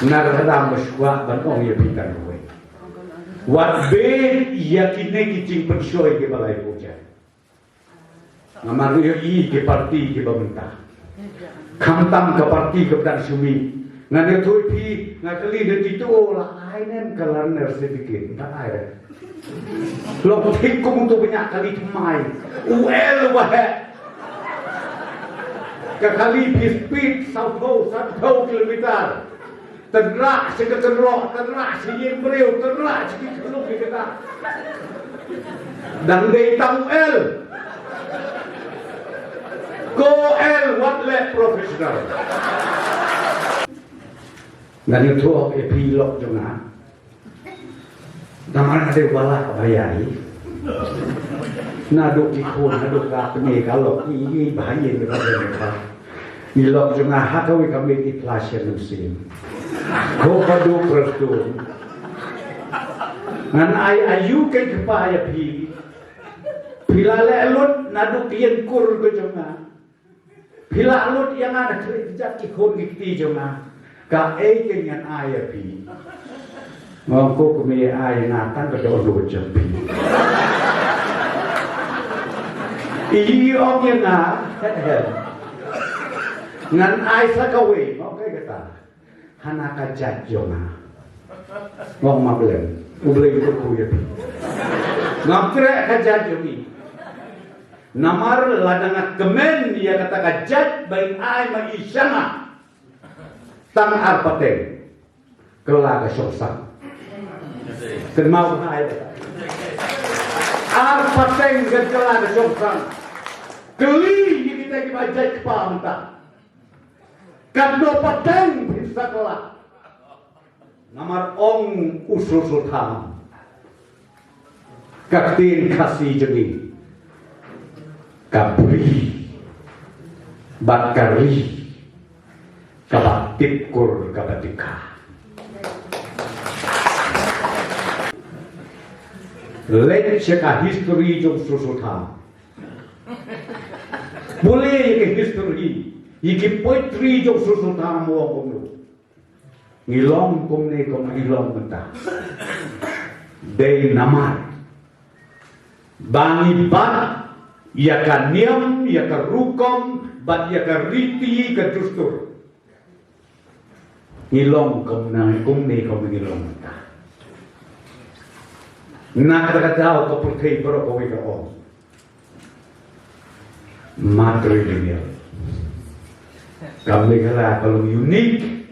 Narada maswa banong ya pitan kowe. Wat be yakine kicing pensoy ke balai puja. Ngamaru i ke parti ke bamenta. Kamtam ke parti ke dan sumi. Ngane thoi pi ngakali de titu la ai nem kalan ner sedikit. Tak ai. Lo thik kum tu banyak kali thmai. Uel wahe. Kali pi speed 30 kilometer. Terak seketerok, terak seyin beriu, terak seketerok kita. Dan dia tahu el. Go el what le professional. Dan itu epilog juga. Namun ada balak bayari. Naduk ikut, naduk apa ni kalau ini bahaya kepada mereka. Nilog juga hatawi kami di pelajar musim. Kau padu perstu. Ngan ayu ke kepaya pi. Bila lelut nadu kian kur ke jonga. Bila lut yang ada kerja kikun kiti jonga. Ka ke ngan ayah pi. Mangko kami ayah natan ke doa jampi. Iyo yang ngan ayah sakawe. Oke kata. Hanaka jajona wong mablen ubleng ko kuya ngapre ka jajoni namar ladang kemen dia kata kajat bain ai ma isama tang arpate kelaga soksa kenmau ai arpate kelaga soksa keli kita kibajat kepamta kadno pateng sekolah namar ong usul sultan kaktin kasih jeni kabri bakari kabatip kur kabatika lek ceka history jong sultan boleh ke history iki poetry jong sultan mo kono ngilong kumne kum ngilong mentah dei namar bangi bat ya ka niam ya ka rukom bat ya ka riti ka dustur ngilong kumne kum ngilong mentah nak kata ko putih bro ko ika o matrilineal kami kala kalau unik